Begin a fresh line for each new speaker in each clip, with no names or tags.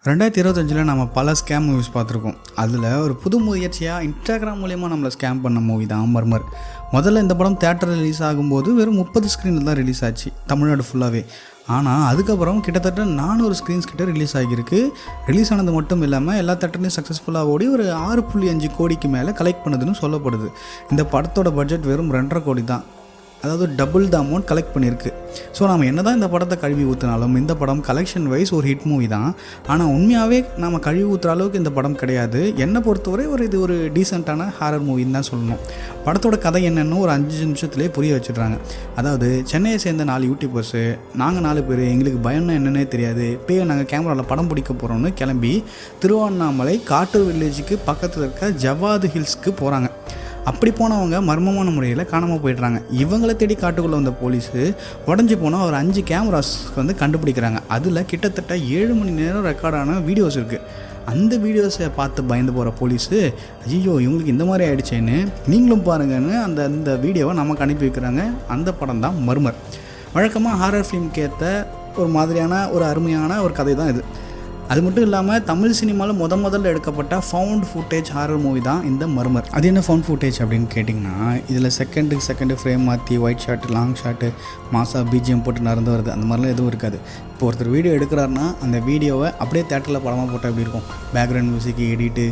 2025 நம்ம பல scam movies பார்த்துருக்கோம். அதில் ஒரு புது முயற்சியாக இன்ஸ்டாகிராம் மூலிமா நம்மளை ஸ்கேம் பண்ண மூவி தான் மர்மர். முதல்ல இந்த படம் தேட்டர் ரிலீஸ் ஆகும்போது வெறும் 30 ஸ்க்ரீனில் தான் ரிலீஸ் ஆச்சு தமிழ்நாடு ஃபுல்லாகவே. ஆனால் அதுக்கப்புறம் கிட்டத்தட்ட 400 ஸ்க்ரீன்ஸ் கிட்ட ரிலீஸ் ஆகியிருக்கு. ரிலீஸ் ஆனது மட்டும் இல்லாமல் எல்லா தேட்டர்லையும் சக்ஸஸ்ஃபுல்லாக ஓடி ஒரு 6.5 கோடிக்கு மேலே கலெக்ட் பண்ணுதுன்னு சொல்லப்படுது. இந்த படத்தோட பட்ஜெட் வெறும் 2.5 கோடி தான், அதாவது டபுள் த அமௌண்ட் கலெக்ட் பண்ணியிருக்கு. ஸோ நம்ம என்ன தான் இந்த படத்தை கழுவி ஊற்றினாலும் இந்த படம் கலெக்ஷன் வைஸ் ஒரு ஹிட் மூவி தான். ஆனால் உண்மையாகவே நம்ம கழுவி ஊற்றுற அளவுக்கு இந்த படம் கிடையாது. என்னை பொறுத்தவரை இது ஒரு டீசெண்டான ஹாரர் மூவின்னு தான் சொல்லணும். படத்தோட கதை என்னென்னு ஒரு 5 நிமிஷத்துலேயே புரிய வச்சுட்றாங்க. அதாவது சென்னையை சேர்ந்த 4 யூடியூபர்ஸு, நாங்கள் 4 பேர், எங்களுக்கு பயம்னா என்னன்னே தெரியாது, பேயை நாங்கள் கேமராவில் படம் பிடிக்க போகிறோன்னு கிளம்பி திருவண்ணாமலை காட்டூர் வில்லேஜுக்கு பக்கத்தில் இருக்க ஜவாது ஹில்ஸ்க்கு போகிறாங்க. அப்படி போனவங்க மர்மமான முறையில் காணாமல் போய்ட்றாங்க. இவங்களை தேடி காட்டுக்குள்ளே வந்த போலீஸு உடஞ்சி போனால் ஒரு 5 கேமராஸ் கண்டுபிடிக்கிறாங்க. அதில் கிட்டத்தட்ட 7 மணி நேரம் ரெக்கார்டான வீடியோஸ் இருக்குது. அந்த வீடியோஸை பார்த்து பயந்து போகிற போலீஸு, ஐயோ இவங்களுக்கு இந்த மாதிரி ஆகிடுச்சேன்னு நீங்களும் பாருங்கன்னு அந்த வீடியோவை நமக்கு அனுப்பி வைக்கிறாங்க. அந்த படம் தான் மர்மர். வழக்கமாக ஹாரர் ஃபிலிம்க்கு ஏற்ற ஒரு மாதிரியான ஒரு அருமையான ஒரு கதை தான் இது. அது மட்டும் இல்லாமல் தமிழ் சினிமாவில் முதல்ல எடுக்கப்பட்ட ஃபவுண்ட் ஃபுட்டேஜ் ஹாரர் மூவி தான் இந்த மர்மர். அது என்ன ஃபவுண்ட் ஃபுட்டேஜ் அப்படின்னு கேட்டிங்கன்னா, இதில் செகண்டு ஃப்ரேம் மாற்றி ஒயிட் ஷாட்டு, லாங் ஷாட்டு, மாசா பிஜிஎம் போட்டு நடந்து வருது, அந்த மாதிரிலாம் எதுவும் இருக்காது. இப்போ ஒருத்தர் வீடியோ எடுக்கிறாருன்னா அந்த வீடியோவை அப்படியே தேட்டரில் படமாக போட்டால் எப்படி இருக்கும், பேக்ரவுண்ட் மியூசிக், எடிட்டு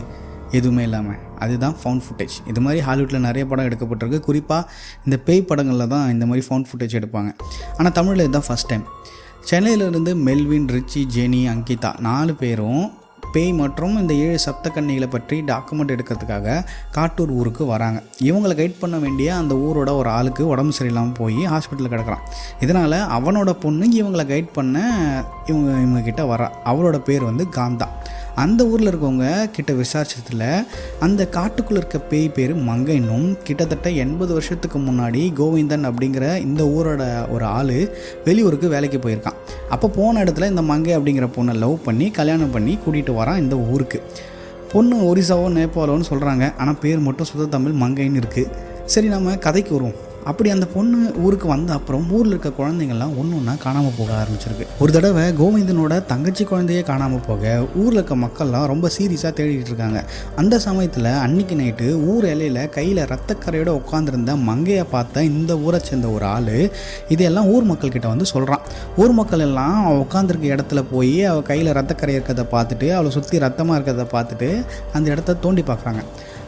எதுவுமே இல்லாமல், அதுதான் ஃபவுண்ட் ஃபுட்டேஜ். இது மாதிரி ஹாலிவுட்டில் நிறைய படம் எடுக்கப்பட்டிருக்கு. குறிப்பாக இந்த பேய் படங்களில் தான் இந்த மாதிரி ஃபவுண்ட் ஃபுட்டேஜ் எடுப்பாங்க. ஆனால் தமிழில் இதுதான் ஃபஸ்ட் டைம். சென்னையிலிருந்து மெல்வின், ரிச்சி, ஜெனி, அங்கிதா 4 பேரும் பேய் மற்றும் இந்த 7 சப்தக்கன்னிகளை பற்றி டாக்குமெண்ட் எடுக்கிறதுக்காக காட்டூர் ஊருக்கு வராங்க. இவங்களை கைட் பண்ண வேண்டிய அந்த ஊரோட ஒரு ஆளுக்கு உடம்பு சரியில்லாமல் போய் ஹாஸ்பிட்டலில் கிடக்குறான். இதனால் அவனோட பொண்ணு இவங்களை கைட் பண்ண இவங்க கிட்ட வரா. அவளோட பேர் காந்தா. அந்த ஊரில் இருக்கவங்க கிட்ட விசாரிச்சதில் அந்த காட்டுக்குள்ளே இருக்க பேய் பேர் மங்கைன்னும், கிட்டத்தட்ட 80 வருஷத்துக்கு முன்னாடி கோவிந்தன் அப்படிங்கிற இந்த ஊரோட ஒரு ஆள் வெளியூருக்கு வேலைக்கு போயிருக்கான். அப்போ போன இடத்துல இந்த மங்கை அப்படிங்கிற பொண்ணை லவ் பண்ணி கல்யாணம் பண்ணி கூட்டிகிட்டு வரான் இந்த ஊருக்கு. பொண்ணு ஒரிசாவோ நேபாளோன்னு சொல்கிறாங்க, ஆனால் பேர் மட்டும் சுத்த தமிழ் மங்கைன்னு இருக்குது. சரி, நம்ம கதைக்கு வருவோம். அப்படி அந்த பொண்ணு ஊருக்கு வந்த அப்புறம் ஊரில் இருக்க குழந்தைங்கள்லாம் ஒன்றா காணாமல் போக ஆரம்பிச்சிருக்கு. ஒரு தடவை கோவிந்தனோட தங்கச்சி குழந்தையே காணாமல் போக ஊரில் இருக்க மக்கள்லாம் ரொம்ப சீரியஸாக தேடிட்டு இருக்காங்க. அந்த சமயத்தில் அன்னைக்கு நைட்டு ஊர் இலையில் கையில் ரத்தக்கரையோட உட்காந்துருந்த மங்கையை பார்த்த இந்த ஊரை சேர்ந்த ஒரு ஆள் இதெல்லாம் ஊர் மக்கள்கிட்ட சொல்கிறான். ஊர் மக்கள் எல்லாம் அவள் உட்காந்துருக்க இடத்துல போய் அவள் கையில் ரத்தக்கரை இருக்கிறத பார்த்துட்டு, அவளை சுற்றி ரத்தமாக இருக்கிறத பார்த்துட்டு அந்த இடத்த தோண்டி பார்க்குறாங்க.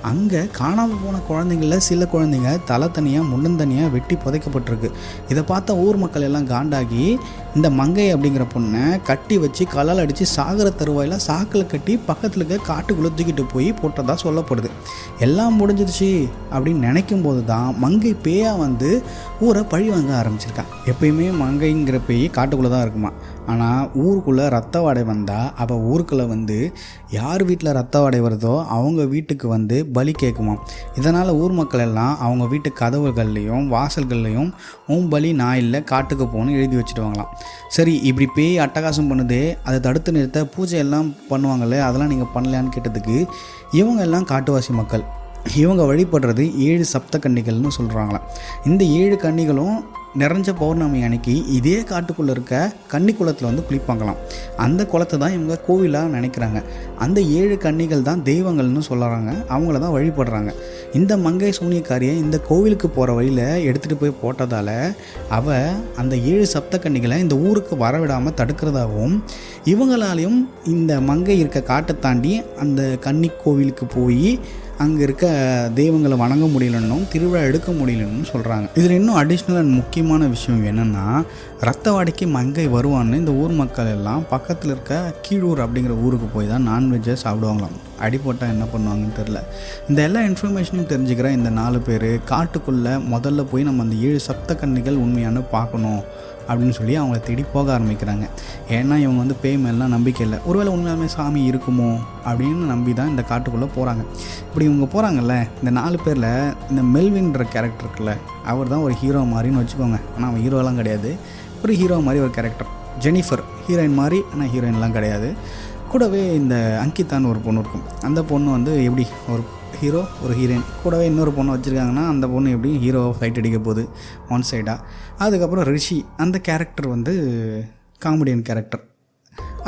அங்கே காணாமல் போன குழந்தைங்களில் சில குழந்தைங்க தலை தனியாக முன்னந்தனியாக வெட்டி புதைக்கப்பட்டிருக்கு. இதை பார்த்த ஊர் மக்கள் எல்லாம் காண்டாகி இந்த மங்கை அப்படிங்கிற பொண்ணை கட்டி வச்சு கல்லால் அடித்து சாகர தருவாயில் சாக்கில் கட்டி பக்கத்தில் இருக்க காட்டுக்குள்ளே தூக்கிட்டு போய் போட்டதாக சொல்லப்படுது. எல்லாம் முடிஞ்சிருச்சு அப்படின்னு நினைக்கும் போது தான் மங்கை பேயாக ஊரை பழி வாங்க ஆரம்பிச்சிருக்கான். எப்பயுமே மங்கைங்கிற பேய் காட்டுக்குள்ளே தான் இருக்குமா. ஆனால் ஊருக்குள்ளே ரத்த வாடை வந்தால் அப்போ ஊருக்குள்ளே யார் வீட்டில் ரத்த வாடை வருதோ அவங்க வீட்டுக்கு பலி கேட்குமா. இதனால் ஊர் மக்கள் எல்லாம் அவங்க வீட்டு கதவுகள்லேயும் வாசல்கள்லேயும் பலி நான் இல்லை காட்டுக்கு போகணும்னு எழுதி வச்சுடுவாங்களாம். சரி, இப்படி பேய் அட்டகாசம் பண்ணுதே, அதை தடுத்து நிறுத்த பூஜை எல்லாம் பண்ணுவாங்களே, அதெல்லாம் நீங்கள் பண்ணலான்னு கேட்டதுக்கு இவங்க எல்லாம் காட்டுவாசி மக்கள். இவங்க வழிபடுறது 7 சப்தக்கன்னிகள்னு சொல்கிறாங்களாம். இந்த 7 கன்னிகளும் நிறைஞ்ச பௌர்ணமி அன்னைக்கு இதே காட்டுக்குள்ளே இருக்க கன்னி குளத்தில் குளிப்பாங்களாம். அந்த குளத்தை தான் இவங்க கோவிலாக நினைக்கிறாங்க. அந்த 7 கன்னிகள் தான் தெய்வங்கள்னு சொல்கிறாங்க. அவங்கள தான் வழிபடுறாங்க. இந்த மங்கை சூனியக்காரியை இந்த கோவிலுக்கு போகிற வழியில் எடுத்துகிட்டு போய் போட்டதால் அவள் அந்த 7 சப்தக்கன்னிகளை இந்த ஊருக்கு வரவிடாமல் தடுக்கிறதாகவும், இவங்களாலையும் இந்த மங்கை இருக்க காட்டை தாண்டி அந்த கன்னி கோவிலுக்கு போய் அங்கே இருக்க தெய்வங்களை வணங்க முடியலன்னும் திருவிழா எடுக்க முடியலன்னு சொல்கிறாங்க. இதில் இன்னும் அடிஷ்னல் அண்ட் முக்கியமான விஷயம் என்னென்னா, ரத்த வாடைக்கு மங்கை வருவான்னு இந்த ஊர் மக்கள் எல்லாம் பக்கத்தில் இருக்க கீழூர் அப்படிங்கிற ஊருக்கு போய் தான் நான்வெஜ்ஜை சாப்பிடுவாங்களாம். அடி போட்டால் என்ன பண்ணுவாங்கன்னு தெரில. இந்த எல்லா இன்ஃபர்மேஷனையும் தெரிஞ்சுக்கிற இந்த 4 பேர் காட்டுக்குள்ளே முதல்ல போய் நம்ம அந்த 7 சப்தக்கன்னிகள் உண்மையானு பார்க்கணும் அப்படின்னு சொல்லி அவங்கள தேடி போக ஆரம்பிக்கிறாங்க. ஏன்னா இவங்க பேய் மேலாம் நம்பிக்கை இல்லை. ஒருவேளை உண்மையாலுமே சாமி இருக்குமோ அப்படின்னு நம்பி தான் இந்த காட்டுக்குள்ளே போகிறாங்க. இப்படி இவங்க போகிறாங்கல்ல, இந்த 4 பேரில் இந்த மெல்வின்ற கேரக்டர் இருக்குல்ல, அவர் தான் ஒரு ஹீரோ மாதிரின்னு வச்சுக்கோங்க. ஆனால் அவன் ஹீரோலாம் கிடையாது, ஒரு ஹீரோ மாதிரி ஒரு கேரக்டர். ஜெனிஃபர் ஹீரோயின் மாதிரி, ஆனால் ஹீரோயின்லாம் கிடையாது. கூடவே இந்த அங்கிதான்னு ஒரு பொண்ணு இருக்கும். அந்த பொண்ணு எப்படி ஒரு ஹீரோ ஒரு ஹீரோயின் கூடவே இன்னொரு பொண்ணு வச்சுருக்காங்கன்னா அந்த பொண்ணு எப்படி ஹீரோவை ஃபைட் அடிக்க போகுது ஒன் சைடாக. அதுக்கப்புறம் ரிஷி, அந்த கேரக்டர் காமெடியன் கேரக்டர்.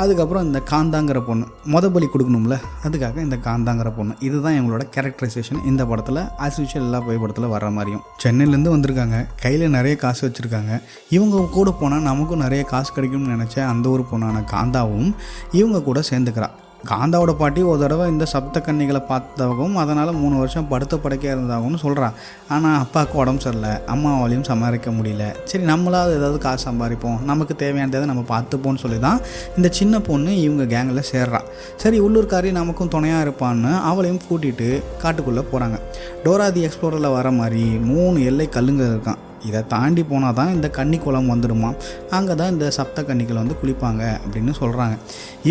அதுக்கப்புறம் இந்த காந்தாங்கிற பொண்ணு பலி கொடுக்கணும்ல, அதுக்காக இந்த காந்தாங்கிற பொண்ணு. இதுதான் இவங்களோட கேரக்டரைசேஷன் இந்த படத்தில். ஆஸ் யூஷுவல் எல்லா படத்தில் வர்ற மாதிரியும் சென்னையிலேருந்து வந்திருக்காங்க, கையில் நிறைய காசு வச்சுருக்காங்க. இவங்க கூட போனால் நமக்கும் நிறைய காசு கிடைக்கும்னு நினச்ச அந்த ஒரு பொண்ணான காந்தாவும் இவங்க கூட சேர்ந்துக்கிறா. காந்தாவோட பாட்டி ஒரு தடவை இந்த சப்த கன்னிகளை பார்த்ததாகவும் அதனால் 3 வருஷம் படுத்த படுக்கையாக இருந்ததாகவும் சொல்கிறான். ஆனால் அப்பாவுக்கு உடம்பு சரியில்லை, அம்மாவாலையும் சமாளிக்க முடியல. சரி நம்மளாவது ஏதாவது காசு சம்பாதிப்போம், நமக்கு தேவையானதை நம்ம பார்த்துப்போம்னு சொல்லி தான் இந்த சின்ன பொண்ணு இவங்க கேங்கில் சேர்றா. சரி உள்ளூர்காரி நமக்கும் துணையாக இருப்பான்னு அவளையும் கூட்டிகிட்டு காட்டுக்குள்ளே போகிறாங்க. டோரா தி எக்ஸ்ப்ளோரில் வர மாதிரி 3 எல்லை கல்லுங்க இருக்கான். இதை தாண்டி போனால் தான் இந்த கன்னி குளம் வந்துடுமா, அங்கே தான் இந்த சப்த கன்னிகள் வந்து குளிப்பாங்க அப்படின்னு சொல்கிறாங்க.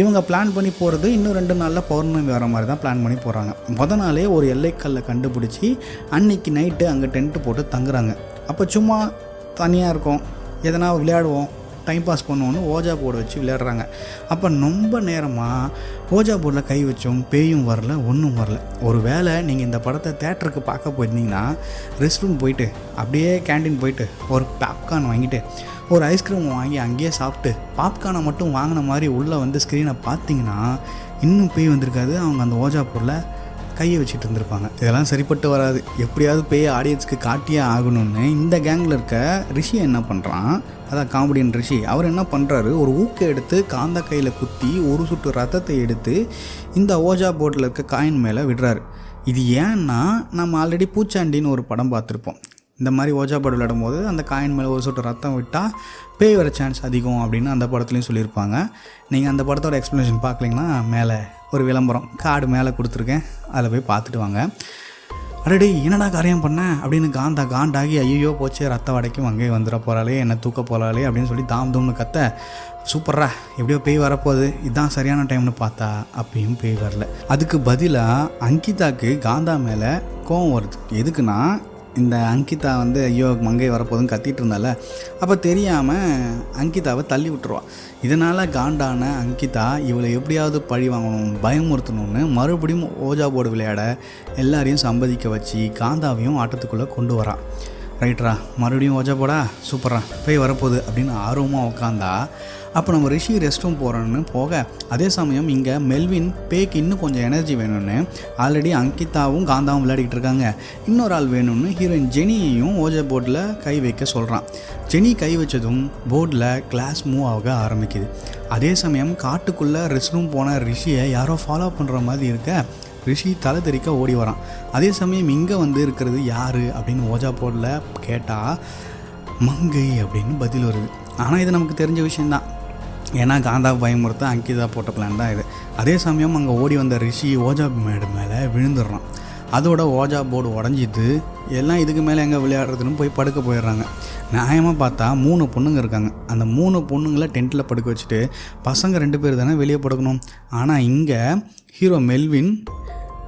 இவங்க பிளான் பண்ணி போகிறது இன்னும் 2 நாளில் பௌர்ணமி வர மாதிரி தான் பிளான் பண்ணி போகிறாங்க. மொதல் நாளே ஒரு எல்லைக்கல்லை கண்டுபிடிச்சி அன்றைக்கி நைட்டு அங்கே டென்ட்டு போட்டு தங்குறாங்க. அப்போ சும்மா தனியாக இருக்கும், எதனா விளையாடுவோம், டைம் பாஸ் பண்ணுவோன்னு ஓஜா போர்டு வச்சு விளையாடுறாங்க. அப்போ ரொம்ப நேரமாக ஓஜா போர்டில் கை வச்சோம், பேயும் வரல, ஒன்றும் வரல. ஒரு வேளை நீங்கள் இந்த படத்தை தேட்டருக்கு பார்க்க போயிருந்தீங்கன்னா ரெஸ்ட் ரூம் போயிட்டு அப்படியே கேண்டீன் போயிட்டு ஒரு பாப்கார்ன் வாங்கிட்டு ஒரு ஐஸ்கிரீம் வாங்கி அங்கேயே சாப்பிட்டு பாப்கார்னை மட்டும் வாங்கின மாதிரி உள்ளே வந்து ஸ்க்ரீனை பார்த்தீங்கன்னா இன்னும் பேய் வந்திருக்காது. அவங்க அந்த ஓஜா போர்டில் கையை வச்சுட்டு இருந்திருப்பாங்க. இதெல்லாம் சரிப்பட்டு வராது, எப்படியாவது பேய் ஆடியன்ஸுக்கு காட்டியே ஆகணும்னு இந்த கேங்கில் இருக்க ரிஷி என்ன பண்ணுறான், அதான் காமெடியன் ரிஷி, அவர் என்ன பண்ணுறாரு, ஒரு ஊக்கை எடுத்து காந்தா கையில் குத்தி ஒரு சுட்டு ரத்தத்தை எடுத்து இந்த ஓஜா போர்டில் இருக்க காயின் மேலே விடுறாரு. இது ஏன்னா நம்ம ஆல்ரெடி பூச்சாண்டின்னு ஒரு படம் பார்த்துருப்போம். இந்த மாதிரி ஓஜா போர்டு விளையாடும் போது அந்த காயின் மேலே ஒரு சொட்டு ரத்தம் விட்டால் பேய் வர சான்ஸ் அதிகம் அப்படின்னு அந்த படத்துலையும் சொல்லியிருப்பாங்க. நீங்கள் அந்த படத்தோட எக்ஸ்ப்ளனேஷன் பார்க்கலிங்கன்னா மேலே ஒரு விளம்பரம் கார்டு மேலே கொடுத்துருக்கேன், அதில் போய் பார்த்துட்டு வாங்க. அடடே என்னடா காரியம் பண்ணேன் அப்படின்னு காண்டாகி ஐயோ போச்சு, ரத்த வடைக்கும் அங்கேயே வந்துட போகிறாளே, என்னை தூக்க போகிறாளே அப்படின்னு சொல்லி தாம்னு கத்த, சூப்பரா எப்படியோ பேய் வரப்போகுது, இதுதான் சரியான டைம்னு பார்த்தா அப்பயும் பேய் வரல. அதுக்கு பதிலாக அங்கிதாக்கு காந்தா மேலே கோவம் வருது. எதுக்குன்னா இந்த அங்கிதா வந்து ஐயோ மங்கை வரப்போதுன்னு கத்திட்டு இருந்தால, அப்போ தெரியாமல் அங்கிதாவை தள்ளி விட்டுருவா. இதனால் காண்டான அங்கிதா இவளை எப்படியாவது பழி வாங்கணும், பயமுறுத்தணும்னு மறுபடியும் ஓஜா போர்டு விளையாட எல்லாரையும் சம்மதிக்க வச்சு காந்தாவையும் ஆட்டத்துக்குள்ளே கொண்டு வரான். ரைட்ரா மறுபடியும் ஓஜா போடா, சூப்பரா பேய் வரப்போகுது அப்படின்னு ஆர்வமாக உட்காந்தா, அப்போ நம்ம ரிஷி ரெஸ்ட் ரூம் போகிறோன்னு போக, அதே சமயம் இங்கே மெல்வின் பேய்க்கு இன்னும் கொஞ்சம் எனர்ஜி வேணும்னு ஆல்ரெடி அங்கிதாவும் காந்தாவும் விளையாடிக்கிட்டு இருக்காங்க. இன்னொரு ஆள் வேணும்னு ஹீரோயின் ஜெனியையும் ஓஜா போர்டில் கை வைக்க சொல்கிறான். ஜெனி கை வச்சதும் போர்டில் கிளாஸ் மூவ் ஆக ஆரம்பிக்குது. அதே சமயம் காட்டுக்குள்ளே ரெஸ்ட் ரூம் போன ரிஷியை யாரோ ஃபாலோ பண்ணுற மாதிரி இருக்க ரிஷி தலை தெறிக்க ஓடி வரான். அதே சமயம் இங்கே வந்து இருக்கிறது யார் அப்படின்னு ஓஜா போர்டில் கேட்டால் மங்கை அப்படின்னு பதில் வருது. ஆனால் இது நமக்கு தெரிஞ்ச விஷயந்தான், ஏன்னா காந்தா பயமுறுத்த அங்கிதா போட்ட பிளான் தான் இது. அதே சமயம் அங்கே ஓடி வந்த ரிஷி ஓஜா மேடு மேலே விழுந்துடுறான். அதோட ஓஜா போர்டு உடஞ்சிது. எல்லாம் இதுக்கு மேலே எங்கே விளையாடுறதுன்னு போய் படுக்க போயிடுறாங்க. நியாயமாக பார்த்தா 3 பொண்ணுங்க இருக்காங்க. அந்த 3 பொண்ணுங்களை டென்ட்டில் படுக்க வச்சுட்டு பசங்க 2 பேர் தானே வெளியே படுக்கணும். ஆனால் இங்கே ஹீரோ மெல்வின்,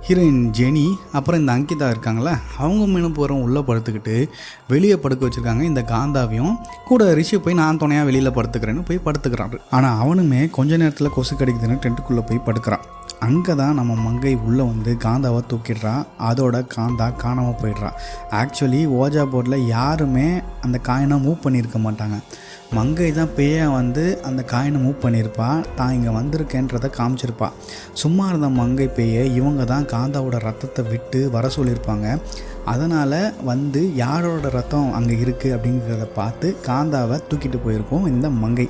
ஹீரோயின் ஜெனி, அப்புறம் இந்த அங்கிதா இருக்காங்களே, அவங்க மீனும் போகிறோம் உள்ளே படுத்துக்கிட்டு வெளியே படுக்க வச்சுருக்காங்க. இந்த காந்தாவையும் கூட ரிஷி போய் நான் துணையாக வெளியில் படுத்துக்கிறேன்னு போய் படுத்துக்கிறான். ஆனால் அவனுமே கொஞ்ச நேரத்தில் கொசு கடிக்குதுன்னு டென்ட்டுக்குள்ளே போய் படுக்கிறான். அங்கே தான் நம்ம மங்கை உள்ளே வந்து காந்தாவை தூக்கிடுறான். அதோட காந்தா காணாமல் போயிடுறான். ஆக்சுவலி ஓஜா போர்டில் யாருமே அந்த காயினை மூவ் பண்ணியிருக்க மாட்டாங்க. மங்கை தான் பேயை வந்து அந்த காயினை மூவ் பண்ணியிருப்பா, தான் இங்கே வந்திருக்கேன்றதை காமிச்சிருப்பா. சும்மா இருந்த மங்கை பேயை இவங்க தான் காந்தாவோட ரத்தத்தை விட்டு வர சொல்லியிருப்பாங்க. அதனால் வந்து யாரோட ரத்தம் அங்கே இருக்குது அப்படிங்கிறத பார்த்து காந்தாவை தூக்கிட்டு போயிருக்கோம் இந்த மங்கை.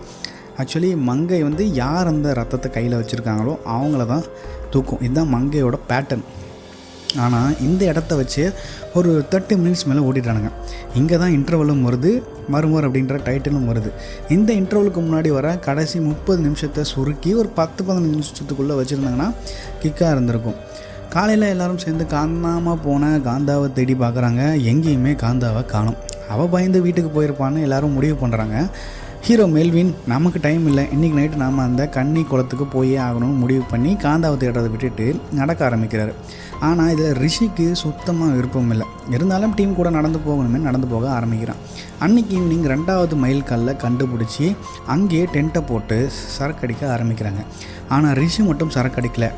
ஆக்சுவலி மங்கை வந்து யார் அந்த ரத்தத்தை கையில் வச்சுருக்காங்களோ அவங்கள தான் தூக்கும். இதுதான் மங்கையோட பேட்டர்ன். ஆனால் இந்த இடத்த வச்சு ஒரு 30 மினிட்ஸ் மேலே ஓடிட்டானுங்க. இங்கே தான் இன்டர்வலும் வருது, மறுமர் அப்படின்ற டைட்டிலும் வருது. இந்த இன்டர்வலுக்கு முன்னாடி வர கடைசி 30 நிமிஷத்தை சுருக்கி ஒரு 10-15 நிமிஷத்துக்குள்ளே வச்சுருந்தாங்கன்னா கிக்காக இருந்திருக்கும். காலையில் எல்லோரும் சேர்ந்து காணாமல் போன காந்தாவை தேடி பார்க்குறாங்க. எங்கேயுமே காந்தாவை காணும். அவள் பயந்து வீட்டுக்கு போயிருப்பான்னு எல்லோரும் முடிவு பண்ணுறாங்க. ஹீரோ மெல்வின் நமக்கு டைம் இல்லை, இன்றைக்கி நைட்டு நாம் அந்த கன்னி குளத்துக்கு போயே ஆகணும்னு முடிவு பண்ணி காந்தாவை தேடுறதை விட்டுட்டு நடக்க ஆரம்பிக்கிறாரு. ஆனால் இதில் ரிஷிக்கு சுத்தமாக விருப்பம் இல்லை. இருந்தாலும் டீம் கூட நடந்து போகணுமே நடந்து போக ஆரம்பிக்கிறான். அன்றைக்கி ஈவினிங் 2வது மைல் கல்லை கண்டுபிடிச்சி அங்கேயே டென்ட்டை போட்டு சரக்கு அடிக்க ஆரம்பிக்கிறாங்க. ஆனால் ரிஷி மட்டும் சரக்கு அடிக்கலை.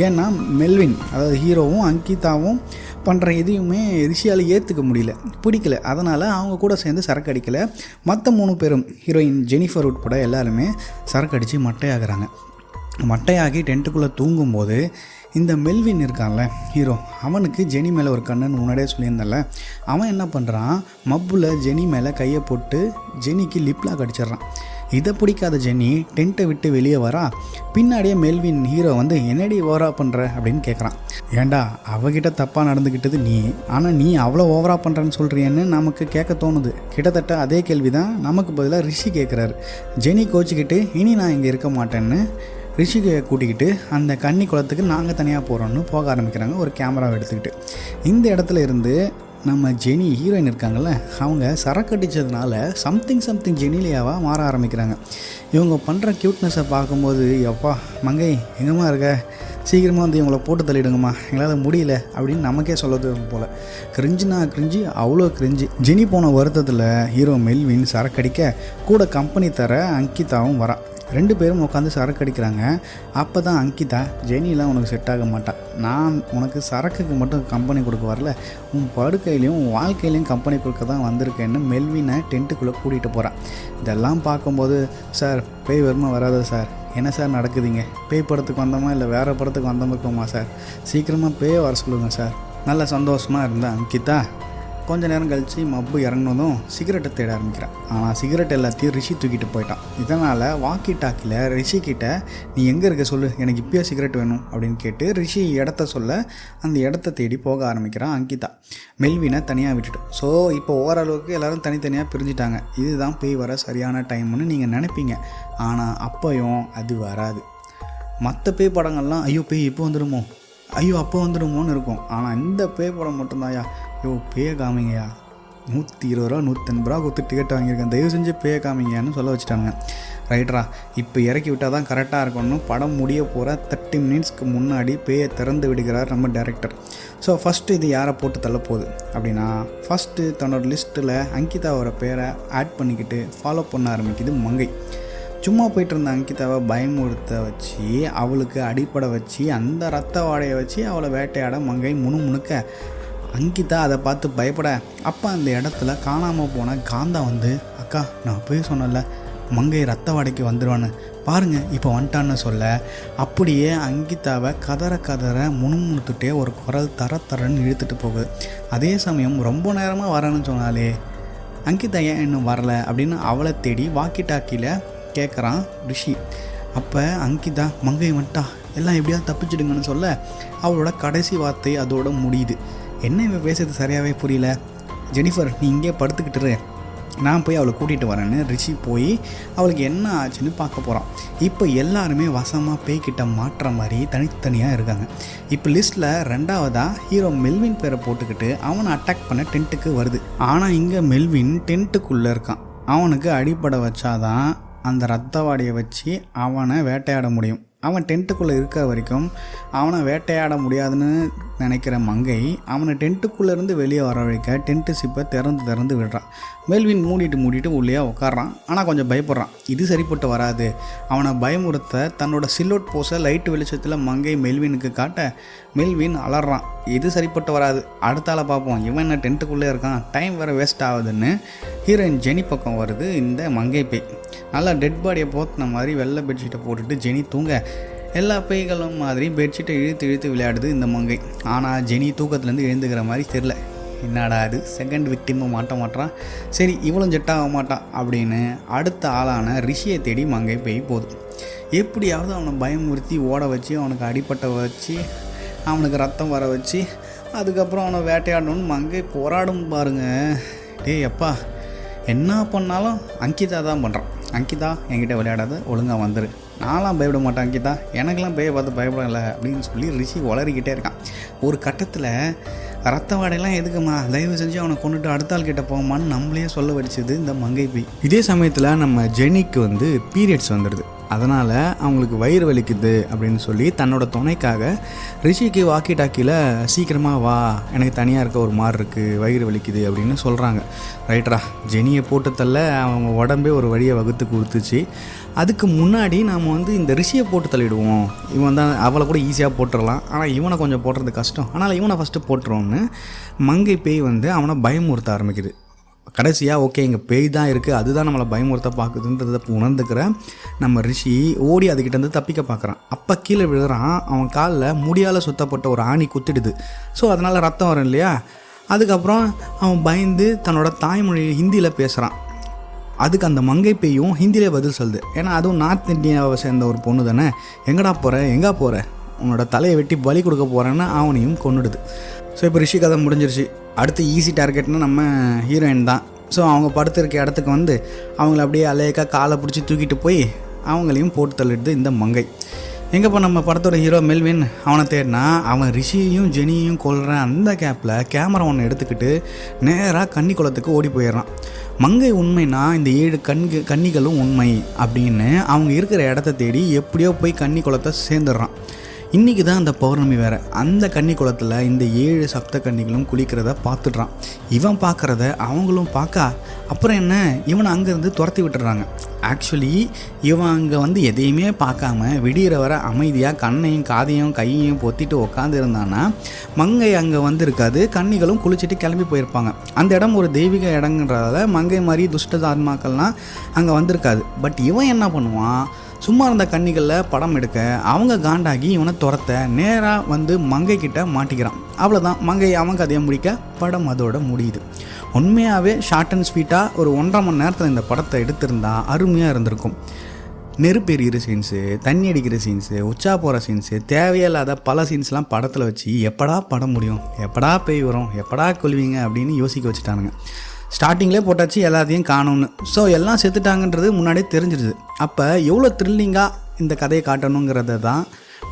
ஏன்னா மெல்வின் அதாவது ஹீரோவும் அங்கிதாவும் பண்ணுற எதையுமே ரிஷியால் ஏற்றுக்க முடியல, பிடிக்கல. அதனால் அவங்க கூட சேர்ந்து சரக்கு அடிக்கலை. மற்ற 3 பேரும் ஹீரோயின் ஜெனிஃபர் உட்பட எல்லாருமே சரக்கு அடித்து மட்டையாகிறாங்க. மட்டையாகி டென்ட்டுக்குள்ளே தூங்கும்போது இந்த மெல்வின் இருக்கான்ல ஹீரோ, அவனுக்கு ஜெனி மேலே ஒரு கண்ணுன்னு முன்னாடியே சொல்லியிருந்தால, அவன் என்ன பண்ணுறான், மப்பில் ஜெனி மேலே கையை போட்டு ஜெனிக்கு லிப்லாக் அடிச்சிட்றான். இதை பிடிக்காத ஜெனி டென்ட்டை விட்டு வெளியே வரா. பின்னாடியே மெல்வின் ஹீரோ வந்து என்னடி ஓவரா பண்ணுற அப்படின்னு கேட்குறான். ஏண்டா அவகிட்ட தப்பாக நடந்துக்கிட்டது நீ, ஆனால் நீ அவ்வளோ ஓவரா பண்ணுறன்னு சொல்கிறியன்னு நமக்கு கேட்க தோணுது. கிட்டத்தட்ட அதே கேள்வி தான் நமக்கு பதிலாக ரிஷி கேட்குறாரு. ஜெனி கோச்சிக்கிட்டு இனி நான் இங்கே இருக்க மாட்டேன்னு ரிஷிகை கூட்டிக்கிட்டு அந்த கன்னி குளத்துக்கு நாங்கள் தனியாக போகிறோன்னு போக ஆரம்பிக்கிறாங்க ஒரு கேமராவை எடுத்துக்கிட்டு. இந்த இடத்துல இருந்து நம்ம ஜெனி ஹீரோயின் இருக்காங்கள்ல, அவங்க சரக்கு அடித்ததுனால சம்திங் ஜெனிலியாவாக மாற ஆரம்பிக்கிறாங்க. இவங்க பண்ணுற க்யூட்னஸை பார்க்கும்போது எப்பா மங்கை எங்கேம்மா இருக்க, சீக்கிரமாக வந்து இவங்கள போட்டு தள்ளிடுங்கம்மா, எங்களால் முடியல அப்படின்னு நமக்கே சொல்லுது போல். கிரிஞ்சு அவ்வளோ கிரிஞ்சு. ஜெனி போன வருத்தத்தில் ஹீரோ மெல்வின் சரக்கடிக்க கூட கம்பெனி தர அங்கிதாவும் வரா. 2 பேரும் உட்காந்து சரக்கு அடிக்கிறாங்க. அப்போ தான் அங்கிதா, ஜெனிலாம் உனக்கு செட் ஆக மாட்டான், நான் உனக்கு சரக்குக்கு மட்டும் கம்பெனி கொடுக்க வரல, உன் படுக்கையிலையும் உன் வாழ்க்கையிலையும் கம்பெனி கொடுக்க தான் வந்திருக்கேன்னு மெல்வினை டென்ட்டுக்குள்ளே கூட்டிகிட்டு போகிறான். இதெல்லாம் பார்க்கும்போது சார் பேய் வருமா வராதா சார், என்ன சார் நடக்குதுங்க, பேய் படத்துக்கு வந்தோமா இல்லை வேறு படத்துக்கு வந்தோமா இருக்கோமா சார், சீக்கிரமாக பேயை வர சொல்லுங்கள் சார். நல்ல சந்தோஷமாக இருந்தா அங்கிதா. கொஞ்ச நேரம் கழித்து மப்பு இறங்கினதும் சிகரெட்டை தேட ஆரம்பிக்கிறான். ஆனால் சிகரெட் எல்லாத்தையும் ரிஷி தூக்கிட்டு போயிட்டான். இதனால் வாக்கி டாக்கில் ரிஷிக்கிட்ட நீ எங்கே இருக்க சொல்லு, எனக்கு இப்போயே சிகரெட் வேணும் அப்படின்னு கேட்டு ரிஷி இடத்த சொல்ல அந்த இடத்த தேடி போக ஆரம்பிக்கிறான் அங்கிதா, மெல்வினை தனியாக விட்டுட்டு. ஸோ இப்போ ஓரளவுக்கு எல்லோரும் தனித்தனியாக பிரிஞ்சுட்டாங்க. இதுதான் பேய் வர சரியான டைம்னு நீங்கள் நினைப்பீங்க. ஆனால் அப்பையும் அது வராது. மற்ற பேய் படங்கள்லாம் ஐயோ பேய் இப்போ வந்துடுமோ, ஐயோ அப்போ வந்துடுமோன்னு இருக்கும். ஆனால் இந்த பேய் படம் மட்டும்தான்யா, ஐயோ பேயை காமிங்கயா, 120 ரூபா 180 ரூபா கொடுத்து டிக்கெட் வாங்கியிருக்கேன், தயவு செஞ்சு பேயை காமிங்கன்னு சொல்ல வச்சுட்டாங்க. ரைட்ரா, இப்போ இறக்கி விட்டால் தான் கரெக்டாக இருக்கணும். படம் முடிய போகிற 30 மினிட்ஸ்க்கு முன்னாடி பேயை திறந்து விடுகிறார் நம்ம டைரக்டர். ஸோ ஃபஸ்ட்டு இது யாரை போட்டு தள்ள போகுது அப்படின்னா, ஃபஸ்ட்டு தன்னோட லிஸ்ட்டில் அங்கிதாவோட பேரை ஆட் பண்ணிக்கிட்டு ஃபாலோ பண்ண ஆரம்பிக்குது மங்கை. சும்மா போயிட்டு இருந்த அங்கிதாவை பயமுறுத்த வச்சு அவளுக்கு அடிப்படை வச்சு அந்த ரத்த வாடையை வச்சு அவளை வேட்டையாட மங்கை முணுமுணுக்க அங்கிதா அதை பார்த்து பயப்பட, அப்போ அந்த இடத்துல காணாமல் போன காந்தா வந்து அக்கா நான் போய் சொன்னல மங்கை ரத்த வாடைக்கு வந்துடுவான்னு பாருங்கள் இப்போ வந்துட்டான்னு சொல்ல, அப்படியே அங்கிதாவை கதற முணுமுணுத்துட்டே ஒரு குரல் தரன்னு இழுத்துட்டு போகுது. அதே சமயம் ரொம்ப நேரமாக வரேன்னு சொன்னாலே அங்கிதா ஏன் இன்னும் வரலை அப்படின்னு அவளை தேடி வாக்கி டாக்கியில் கேட்குறான் ரிஷி. அப்போ அங்கிதா மங்கை வந்துட்டா எல்லாம் எப்படியாவது தப்பிச்சிடுங்கன்னு சொல்ல அவளோட கடைசி வார்த்தை அதோட முடியுது. என்ன இவன் பேசுறது சரியாகவே புரியல. ஜெனிஃபர் நீ இங்கே படுத்துக்கிட்டுரு, நான் போய் அவளை கூட்டிகிட்டு வரேன்னு ரிஷி போய் அவளுக்கு என்ன ஆச்சுன்னு பார்க்க போகிறான். இப்போ எல்லாருமே வசமாக பேய்கிட்ட மாட்டுற மாதிரி தனித்தனியாக இருக்காங்க. இப்போ லிஸ்ட்டில் 2வதாக ஹீரோ மெல்வின் பேரை போட்டுக்கிட்டு அவனை அட்டாக் பண்ண டென்ட்டுக்கு வருது. ஆனால் இங்கே மெல்வின் டென்ட்டுக்குள்ளே இருக்கான். அவனுக்கு அடிப்படை வச்சாதான் அந்த ரத்த வாடையை வச்சு அவனை வேட்டையாட முடியும். அவன் டென்ட்டுக்குள்ளே இருக்க வரைக்கும் அவனை வேட்டையாட முடியாதுன்னு நினைக்கிற மங்கை அவனை டென்ட்டுக்குள்ளேருந்து வெளியே வர வைக்க டென்ட்டு சிப்பை திறந்து விடுறான். மெல்வின் மூடிட்டு உள்ளே உட்காரான். ஆனால் கொஞ்சம் பயப்படுறான். இது சரிப்பட்டு வராது. அவனை பயமுறுத்த தன்னோட சில்லோட் போஸை லைட்டு வெளிச்சத்தில் மங்கை மெல்வினுக்கு காட்ட மெல்வின் அலறான். இது சரிப்பட்டு வராது, அடுத்தால பார்ப்போம், இவன் என்ன டென்ட்டுக்குள்ளே இருக்கான், டைம் வேறு வேஸ்ட் ஆகுதுன்னு ஹீரோயின் ஜெனி பக்கம் வருது இந்த மங்கை பேய். நல்லா டெட் பாடியை போத்தின மாதிரி வெள்ளை பெட்ஷீட்டை போட்டுட்டு ஜெனி தூங்க எல்லா பேய்களும் மாதிரி பெட்ஷீட்டை இழுத்து விளையாடுது இந்த மங்கை. ஆனால் ஜெனி தூக்கத்துலேருந்து எழுந்துக்கிற மாதிரி தெரில. என்னடா அது செகண்ட் விக்டிமும் மாட்டான், சரி இவளும் ஜெட்டாக மாட்டான் அப்படின்னு அடுத்த ஆளான ரிஷியை தேடி மங்கை பேய் போகுது. எப்படியாவது அவனை பயமுறுத்தி ஓட வச்சு அவனுக்கு அடிப்பட்ட வச்சு அவனுக்கு ரத்தம் வர வச்சு அதுக்கப்புறம் அவனை வேட்டையாடணும்னு மங்கை போராடும் பாருங்க. டேய் அப்பா, என்ன பண்ணாலும் அங்கிதா தான் பண்ணுறான். அங்கிதா என்கிட்ட விளையாடாத, ஒழுங்காக வந்துரு, நான்லாம் பயப்பட மாட்டேன் அங்கிதா, எனக்கெல்லாம் பேயை பார்த்து பயப்படலை அப்படின்னு சொல்லி ரிஷி வளரிக்கிட்டே இருக்கான். ஒரு கட்டத்தில் ரத்த வாடையெல்லாம் எதுக்குமா, தயவு செஞ்சு அவனை கொண்டுட்டு அடுத்த ஆள் கிட்ட போகமான்னு நம்மளே சொல்ல வடிச்சது இந்த மங்கை பேய். இதே சமயத்தில் நம்ம ஜெனிக்கு வந்து பீரியட்ஸ் வந்துடுது. அதனால் அவங்களுக்கு வயிறு வலிக்குது அப்படின்னு சொல்லி தன்னோட துணைக்காக ரிஷிக்கு வாக்கி டாக்கியில் சீக்கிரமாக வா, எனக்கு தனியாக இருக்க ஒரு மாதிரி இருக்குது, வயிறு வலிக்குது அப்படின்னு சொல்கிறாங்க. ரைட்ரா, ஜெனியை போட்டு தள்ள அவங்க உடம்பே ஒரு வழியை வகுத்து கொடுத்துச்சு. அதுக்கு முன்னாடி நாம் வந்து இந்த ரிஷியை போட்டு தள்ளிடுவோம், இவன் தான் அவளை கூட ஈஸியாக போட்டுடலாம், ஆனால் இவனை கொஞ்சம் போடுறது கஷ்டம், ஆனால் இவனை ஃபஸ்ட்டு போட்டுருவோம்னு மங்கை பேய் வந்து அவனை பயமுறுத்த ஆரம்பிக்குது. கடைசியாக ஓகே இங்கே பேய் தான் இருக்குது, அதுதான் நம்மளை பயமுறுத்த பார்க்குதுன்றதை உணர்ந்துக்கிற நம்ம ரிஷி ஓடி அதுக்கிட்டேருந்து தப்பிக்க பார்க்குறான். அப்போ கீழே விழுறான். அவன் காலில் முடியால் சுத்தப்பட்ட ஒரு ஆணி குத்திடுது. ஸோ அதனால் ரத்தம் வரும் இல்லையா. அதுக்கப்புறம் அவன் பயந்து தன்னோட தாய்மொழி ஹிந்தியில் பேசுகிறான். அதுக்கு அந்த மங்கை பேயும் ஹிந்தியிலே பதில் சொல்லுது. ஏன்னா அதுவும் நார்த் இந்தியாவை சேர்ந்த ஒரு பொண்ணு தானே. எங்கடா போகிற, எங்கே போகிற, உன்னோட தலையை வெட்டி பலி கொடுக்க போகிறேன்னு அவனையும் கொன்னுடுது. ஸோ இப்போ ரிஷி கதை முடிஞ்சிருச்சு. அடுத்து ஈஸி டார்கெட்னு நம்ம ஹீரோயின் தான். ஸோ அவங்க படுத்திருக்க இடத்துக்கு வந்து அவங்கள அப்படியே அலையக்கா காலை பிடிச்சி தூக்கிட்டு போய் அவங்களையும் போட்டு தள்ளிடுது இந்த மங்கை. எங்கேப்போ நம்ம படத்தோட ஹீரோ மெல்வின் அவனை தேடினா அவன் ரிஷியையும் ஜெனியையும் கொல்ற அந்த கேப்பில் கேமரா ஒன்று எடுத்துக்கிட்டு நேராக கன்னி குளத்துக்கு ஓடி போயிடுறான். மங்கை உண்மைனா இந்த 7 கன்னிகளும் உண்மை அப்படின்னு அவங்க இருக்கிற இடத்த தேடி எப்படியோ போய் கன்னி குளத்தை சேர்ந்துடுறான். இன்றைக்கி தான் அந்த பௌர்ணமி வேறு. அந்த கன்னி குளத்தில் இந்த 7 சப்த கன்னிகளும் குளிக்கிறத பார்த்துட்றான். இவன் பார்க்குறத அவங்களும் பார்க்க அப்புறம் என்ன இவனை அங்கேருந்து துரத்தி விட்டுறாங்க. ஆக்சுவலி இவன் அங்கே வந்து எதையுமே பார்க்காம விடிகிற வர அமைதியாக கண்ணையும் காதையும் கையையும் பொத்திட்டு உட்காந்து இருந்தான்னா மங்கை அங்கே வந்து இருக்காது. கன்னிகளும் குளிச்சுட்டு கிளம்பி போயிருப்பாங்க. அந்த இடம் ஒரு தெய்வீக இடங்கிறதால மங்கை மாதிரி துஷ்ட ஆத்மாக்கள்லாம் அங்கே வந்திருக்காது. பட் இவன் என்ன பண்ணுவான், சும்மா இருந்த கன்னிகளில் படம் எடுக்க அவங்க காண்டாகி இவனை துரத்த நேராக வந்து மங்கை கிட்ட மாட்டிக்கிறான். அவ்வளோதான், மங்கை அவன் கதையை முடிக்க படம் அதோட முடியுது. உண்மையாகவே ஷார்ட் அண்ட் ஸ்வீட்டாக ஒரு 1.5 மணி நேரத்தில் இந்த படத்தை எடுத்திருந்தா அருமையாக இருந்திருக்கும். நெருப்பு எரிகிற சீன்ஸு, தண்ணி அடிக்கிற சீன்ஸு, உச்சா போகிற சீன்ஸு, தேவையில்லாத பல சீன்ஸ்லாம் படத்தில் வச்சு எப்படா படம் முடியும், எப்படா பேய் வரும், எப்படா கொல்வீங்க அப்படின்னு யோசிக்க வச்சுட்டானுங்க. ஸ்டார்டிங்லேயே போட்டாச்சு எல்லாத்தையும் காணும்னு. ஸோ எல்லாம் செத்துட்டாங்கன்றது முன்னாடியே தெரிஞ்சிருது. அப்போ எவ்வளோ த்ரில்லிங்காக இந்த கதையை காட்டணுங்கிறத தான்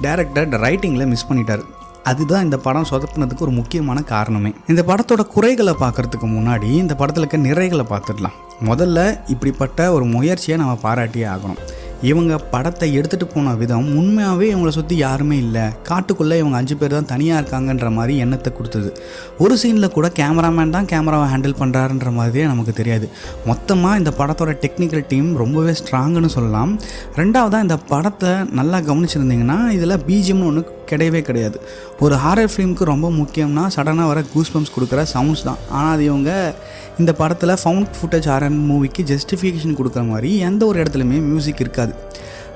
டைரக்டர் ரைட்டிங்கில் மிஸ் பண்ணிட்டார். அதுதான் இந்த படம் சொதப்புனதுக்கு ஒரு முக்கியமான காரணமே. இந்த படத்தோட குறைகளை பார்க்குறதுக்கு முன்னாடி இந்த படத்தில் இருக்க நிறைகளை பார்த்துடலாம். முதல்ல இப்படிப்பட்ட ஒரு முயற்சியை நம்ம பாராட்டியே ஆகணும். இவங்க படத்தை எடுத்துகிட்டு போன விதம் உண்மையாகவே இவங்களை சுற்றி யாருமே இல்லை, காட்டுக்குள்ளே இவங்க 5 பேர் தான் தனியாக இருக்காங்கன்ற மாதிரி எண்ணத்தை கொடுத்தது. ஒரு சீனில் கூட கேமராமேன் தான் கேமராவை ஹேண்டில் பண்ணுறாருன்ற மாதிரியே நமக்கு தெரியாது. மொத்தமாக இந்த படத்தோட டெக்னிக்கல் டீம் ரொம்பவே ஸ்ட்ராங்குன்னு சொல்லலாம். ரெண்டாவதாக இந்த படத்தை நல்லா கவனிச்சிருந்தீங்கன்னா இதில் பிஜிஎம்னு ஒன்று கிடையவே கிடையாது. ஒரு ஹாரர் ஃபிலிமுக்கு ரொம்ப முக்கியம்னா சடனாக வர கூஸ்பம்ஸ் கொடுக்குற சவுண்ட்ஸ் தான். ஆனால் அது இவங்க இந்த படத்தில் ஃபவுண்ட் ஃபுட்டேஜ் ஹாரர் மூவிக்கு ஜஸ்டிஃபிகேஷன் கொடுக்குற மாதிரி எந்த ஒரு இடத்துலையுமே மியூசிக் இருக்காது.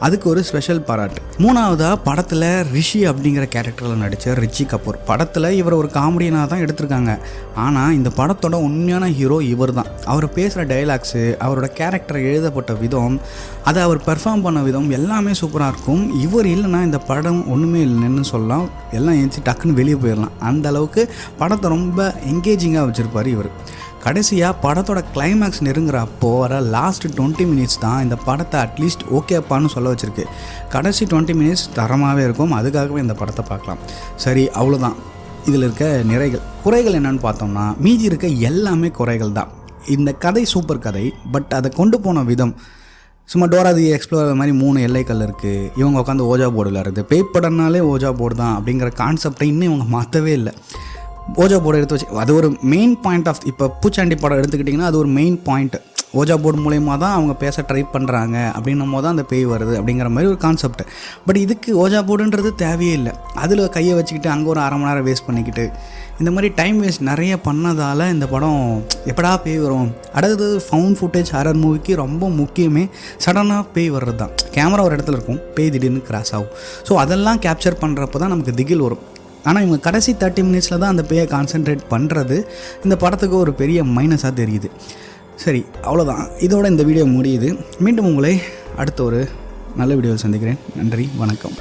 அதுக்கு ஒரு ஸ்பெஷல் பாராட்டு. மூணாவதாக படத்தில் ரிஷி அப்படிங்கிற கேரக்டரில் நடித்த ரிச்சி கபூர். படத்தில் இவர் ஒரு காமெடியனாக தான் எடுத்திருக்காங்க. ஆனால் இந்த படத்தோட உண்மையான ஹீரோ இவர் தான். அவர் பேசுகிற டைலாக்ஸு, அவரோட கேரக்டர் எழுதப்பட்ட விதம், அதை அவர் பெர்ஃபார்ம் பண்ண விதம் எல்லாமே சூப்பராக இருக்கும். இவர் இல்லைன்னா இந்த படம் ஒன்றுமே இல்லைன்னு சொல்லலாம். எல்லாம் ஏஞ்சி டக்குன்னு வெளியே போயிடலாம். அந்த அளவுக்கு படத்தை ரொம்ப என்கேஜிங்காக வச்சுருப்பார் இவர். கடைசியாக படத்தோட கிளைமேக்ஸ் நெருங்குற அப்போ வர லாஸ்ட் 20 மினிட்ஸ் தான் இந்த படத்தை அட்லீஸ்ட் ஓகேப்பான்னு சொல்ல வச்சுருக்கு. கடைசி 20 மினிட்ஸ் தரமாகவே இருக்கும். அதுக்காகவே இந்த படத்தை பார்க்கலாம். சரி, அவ்வளோதான் இதில் இருக்க நிறைகள். குறைகள் என்னென்னு பார்த்தோம்னா மீதி இருக்க எல்லாமே குறைகள் தான். இந்த கதை சூப்பர் கதை, பட் அதை கொண்டு போன விதம் சும்மா டோரா தி எக்ஸ்ப்ளோரர் மாதிரி 3 எல்லைகள் இருக்குது. இவங்க உட்காந்து ஓஜா போர்டில் இருக்குது. பேய் படம்னாலே ஓஜா போர்டு தான் அப்படிங்கிற கான்செப்டை இன்னும் இவங்க மாற்றவே இல்லை. ஓஜா போர்டு எடுத்து வச்சு அது ஒரு மெயின் பாயிண்ட் ஆஃப், இப்போ பூச்சாண்டி படம் எடுத்துக்கிட்டிங்கன்னா அது ஒரு மெயின் பாயிண்ட். ஓஜா போர்டு மூலயமா தான் அவங்க பேச ட்ரை பண்ணுறாங்க அப்படின்னும் போது தான் அந்த பேய் வருது அப்படிங்கிற மாதிரி ஒரு கான்செப்ட். பட் இதுக்கு ஓஜா போர்டுன்றது தேவையே இல்லை. அதில் கையை வச்சுக்கிட்டு அங்கே ஒரு 1/2 மணி நேரம் வேஸ்ட் பண்ணிக்கிட்டு இந்த மாதிரி டைம் வேஸ்ட் நிறைய பண்ணதால் இந்த படம் எப்படா பேய் வரும். அடுத்தது ஃபவுண்ட் ஃபுட்டேஜ் ஹாரர் மூவிக்கு ரொம்ப முக்கியமே சடனாக பேய் வர்றது தான். கேமரா ஒரு இடத்துல இருக்கும், பேய் திடீர்னு கிராஸ் ஆகும். ஸோ அதெல்லாம் கேப்சர் பண்ணுறப்போ தான் நமக்கு திகில் வரும். ஆனால் இவங்க கடைசி 30 மினிட்ஸில் தான் அந்த பேயை கான்சென்ட்ரேட் பண்ணுறது இந்த படத்துக்கு ஒரு பெரிய மைனஸாக தெரியுது. சரி, அவ்வளோதான். இதோட இந்த வீடியோ முடியுது. மீண்டும் உங்களை அடுத்த ஒரு நல்ல வீடியோவில் சந்திக்கிறேன். நன்றி, வணக்கம்.